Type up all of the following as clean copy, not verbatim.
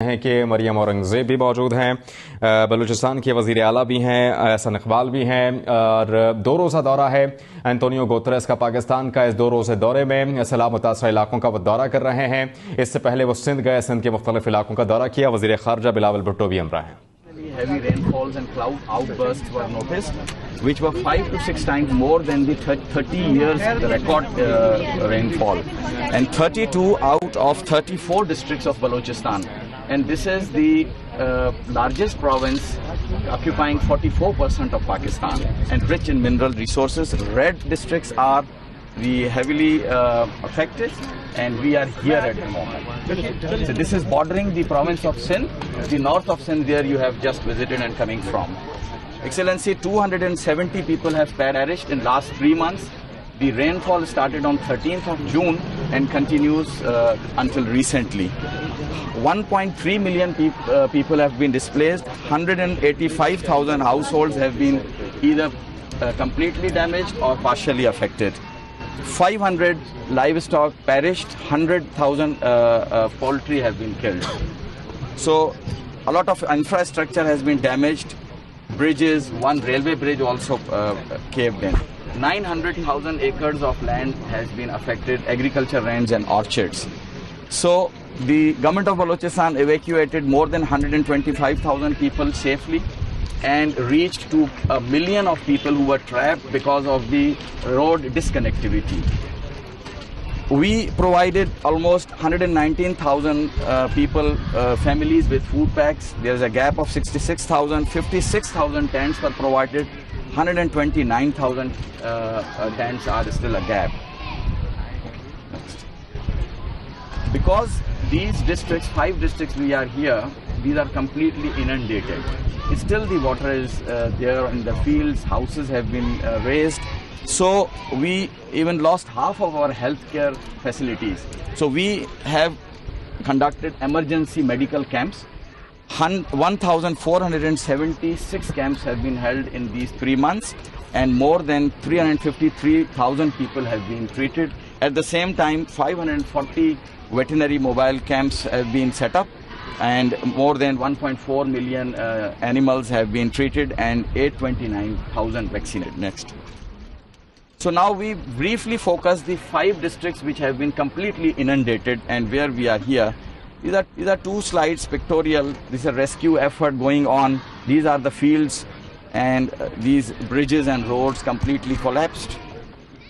हैं कि मरियम औरंगज़ेब भी मौजूद हैं, बलूचिस्तान के वज़ीर आला भी हैं, एहसन इकबाल भी हैं और 2 रोज़ा दौरा है एंटोनियो गुतेरेस का पाकिस्तान का। इस 2 रोज़े दौरे में सैलाब मुतासर इलाकों का वो दौरा कर रहे हैं। इससे पहले वो सिंध गए, सिंध के मुख्तलिफ इलाकों का दौरा किया। वज़ीर ख़ारजा बिलावल भुट्टो भी हमरा हैं। Heavy rainfalls and cloud outbursts were noticed, which were 5 to 6 times more than the 30 years the record rainfall, and 32 out of 34 districts of Balochistan. And this is the largest province, occupying 44% of Pakistan and rich in mineral resources. Red districts are the heavily affected, and we are here at the moment. So this is bordering the province of Sindh, the north of Sindh, where you have just visited and coming from. Excellency, 270 people have perished in last 3 months. The rainfall started on 13th of June and continues until recently. 1.3 million people have been displaced. 185,000 households have been either completely damaged or partially affected. 500 livestock perished, 100,000 poultry have been killed. So a lot of infrastructure has been damaged. Bridges, one railway bridge also caved in. 900,000 acres of land has been affected, agriculture lands and orchards. So the government of Balochistan evacuated more than 125,000 people safely and reached to 1 million of people who were trapped because of the road disconnectivity. We provided almost 119,000 people, families with food packs. There is a gap of 66,000. 56,000 tents were provided. 129,000 tents are still a gap. Next. Because these districts, 5 districts we are here, these are completely inundated. Still the water is there in the fields, houses have been raised. So we even lost half of our healthcare facilities. So we have conducted emergency medical camps. 1,476 camps have been held in these 3 months, and more than 353,000 people have been treated. At the same time, 540 veterinary mobile camps have been set up, and more than 1.4 million animals have been treated, and 829,000 vaccinated. Next. So now we briefly focus the 5 districts which have been completely inundated and where we are here. These are 2 slides pictorial. This is a rescue effort going on. These are the fields, and these bridges and roads completely collapsed.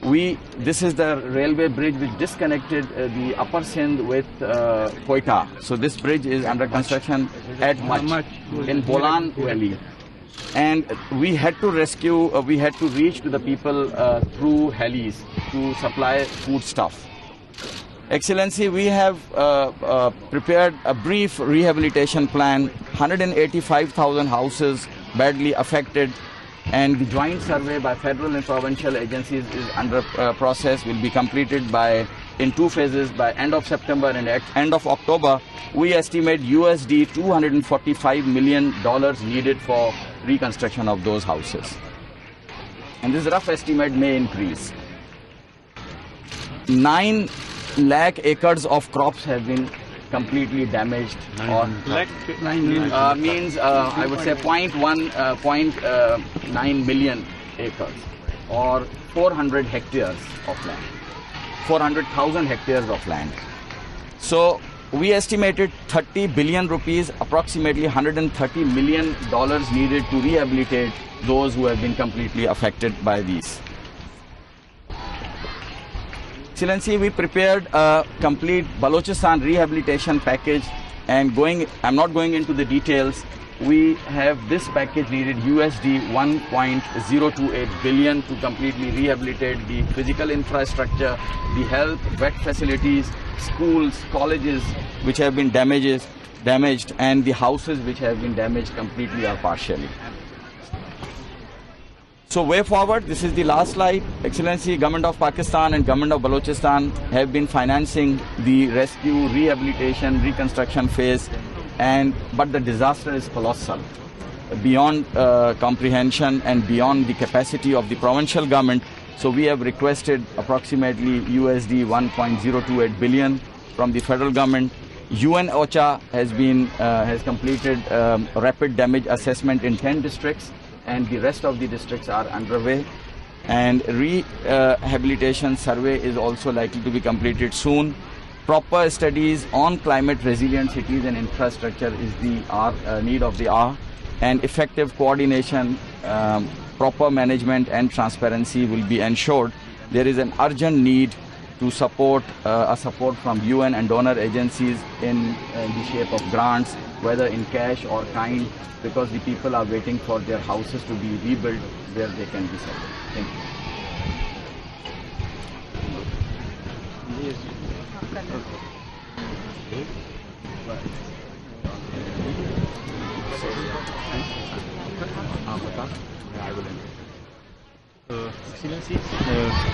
This is the railway bridge which disconnected the upper Sindh with Quetta. So this bridge is under construction at Mach in Bolan Valley. And we had to rescue, we had to reach to the people through helis to supply food stuff. Excellency, we have prepared a brief rehabilitation plan. 185,000 houses badly affected, and the joint survey by federal and provincial agencies is under process, will be completed in 2 phases by end of September and end of October. We estimate USD $245 million needed for reconstruction of those houses. And this rough estimate may increase. 9 lakh acres of crops have been completely damaged. Means I would say 0.9 million acres, or 400 hectares of land, 400,000 hectares of land. So we estimated 30 billion rupees, approximately $130 million needed to rehabilitate those who have been completely affected by these. Excellency, we prepared a complete Balochistan rehabilitation package, and I'm not going into the details. We have this package needed USD 1.028 billion to completely rehabilitate the physical infrastructure, the health, vet facilities, schools, colleges which have been damaged, and the houses which have been damaged completely or partially. So way forward, this is the last slide. Excellency, Government of Pakistan and Government of Balochistan have been financing the rescue, rehabilitation, reconstruction phase, but the disaster is colossal, beyond comprehension and beyond the capacity of the provincial government. So we have requested approximately USD 1.028 billion from the federal government, UN OCHA has completed rapid damage assessment in 10 districts, and the rest of the districts are underway. And rehabilitation survey is also likely to be completed soon. Proper studies on climate resilient cities and infrastructure is the need of the hour, and effective coordination, proper management and transparency will be ensured. There is an urgent need to support from UN and donor agencies in the shape of grants, whether in cash or kind, because the people are waiting for their houses to be rebuilt where they can be settled. Thank you. Excellency,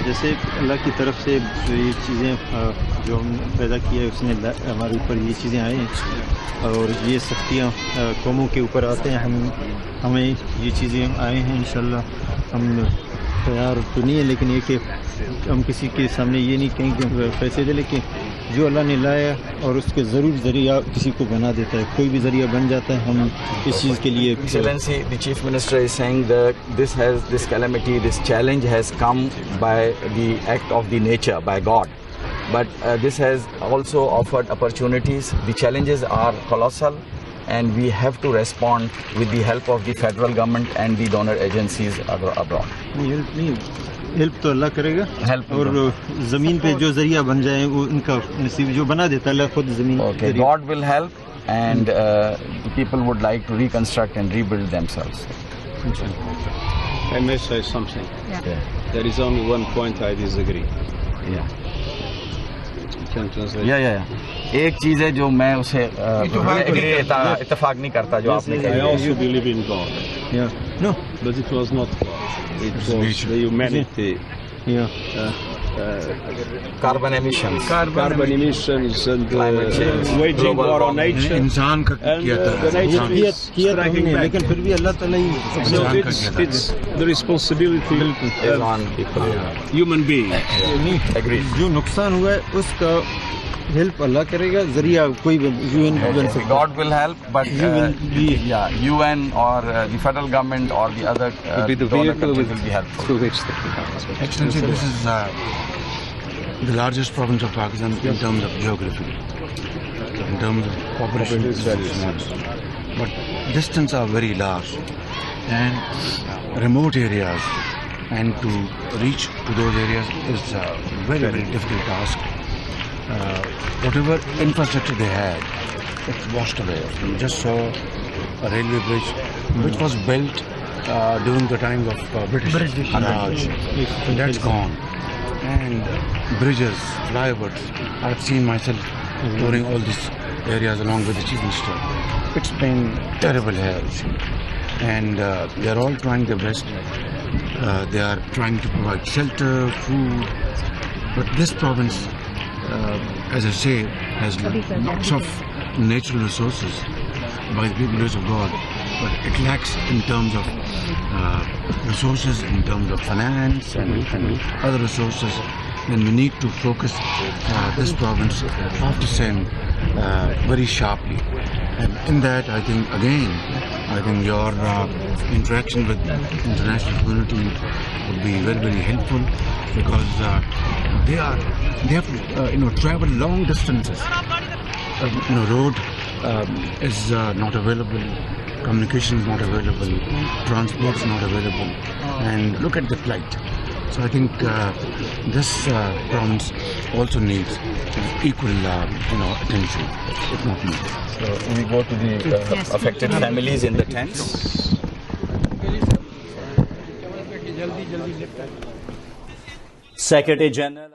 जैसे अल्लाह की तरफ से ये चीज़ें जो हम पैदा किया है उसने हमारे ऊपर ये चीज़ें आई हैं, और ये सख्तियाँ कौमों के ऊपर आते हैं। हमें ये चीज़ें आए हैं, इंशाल्लाह हम तैयार तो नहीं है, लेकिन ये कि हम किसी के सामने ये नहीं कहेंगे कि पैसे दे, लेकिन जो अल्लाह ने लाया और उसके ज़रूर ज़रिया किसी को बना देता है, कोई भी ज़रिया बन जाता है। हम इस चीज़ के लिए Excellency, the Chief Minister is saying that this calamity, this challenge has come by the act of the nature, by God. But this has also offered opportunities. The challenges are colossal, and we have to respond with the help of the federal government and the donor agencies abroad. Help तो अल्लाह करेगा, और ज़मीन पे जो ज़रिया बन जाए वो उनका नसीब, जो बना देता है अल्लाह खुद ज़मीन। Okay, God will help, and people would like to reconstruct and rebuild themselves. I may say something. Yeah. There is only one point I disagree. Yeah. You can translate. Yeah. एक चीज़ है जो मैं उसे इत्तेफाक नहीं करता जो आपने I कहा। also believe in God. Yeah. No. But it was not God. It was the humanity. Yeah. Carbon emissions. Carbon emissions and Climate change, waging global war on warming. nature. इंसान का And किया था the nature is किया तो striking हमने, back. लेकिन फिर भी अल्लाह ताला ही So it's the responsibility Is of on people. human being. Agreed. जो नुकसान हुआ है उसका हेल्प अल्लाह करेगा, ज़रिया कोई UN बन सकता है। God will help, but UN or the federal government or the other Be the donor vehicle countries with will be helpful. through which the people. Excellency, this is the largest province of Pakistan in terms of geography, in terms of population. It's very large. But distance are very large, and remote areas, and to reach to those areas is a very difficult task. Whatever infrastructure they had, it's washed away. We just saw a railway bridge which was built during the time of British Raj. That's gone. And bridges, flyovers, I've seen myself touring all these areas along with the Chief Minister. It's been terrible here. And they are all trying their best. They are trying to provide shelter, food. But this province, as I say, has lots of natural resources by the grace of God, but it lacks in terms of resources, in terms of finance and other resources. Then we need to focus this province after SEM very sharply. And in that, I think your interaction with the international community would be very helpful, because they have to travel long distances. Road is not available, communication is not available, transport is not available, and look at the flight. So I think this province also needs equal attention, if not more. So we go to the affected families in the tents. Secretary General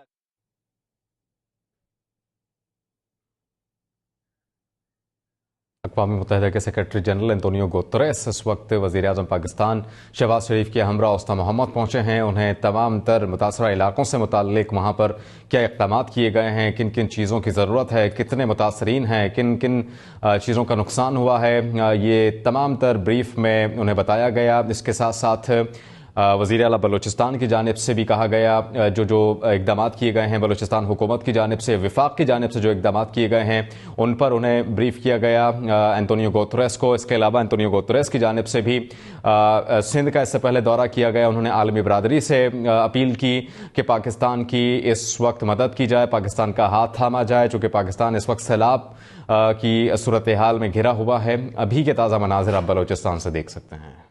अक़वाम मुत्तहिदा के secretary general Antonio Guterres इस वक्त वज़ीर आज़म पाकिस्तान शहबाज शरीफ के हमरा उस्ता मोहम्मद पहुँचे हैं। उन्हें तमाम तर मुतासरा इलाकों से मुताल्लिक वहाँ पर क्या इक़दाम किए गए हैं, किन किन चीज़ों की ज़रूरत है, कितने मुतासरीन हैं, किन किन चीज़ों का नुकसान हुआ है, ये तमाम तर ब्रीफ में उन्हें बताया गया। इसके साथ साथ वज़ीर आला बलूचिस्तान की जानिब से भी कहा गया जो इक़दाम किए गए हैं, बलूचिस्तान हुकूमत की जानिब से, विफाक की जानिब से जो इक़दाम किए गए हैं उन पर उन्हें ब्रीफ किया गया एंटोनियो गुतेरेस को। इसके अलावा एंटोनियो गुतेरेस की जानिब से भी सिंध का इससे पहले दौरा किया गया। उन्होंने आलमी बरादरी से अपील की कि पाकिस्तान की इस वक्त मदद की जाए, पाकिस्तान का हाथ थामा जाए, चूँकि पाकिस्तान इस वक्त सैलाब की सूरत हाल में घिरा हुआ है। अभी के ताज़ा मनाजिर आप बलूचिस्तान से देख सकते हैं।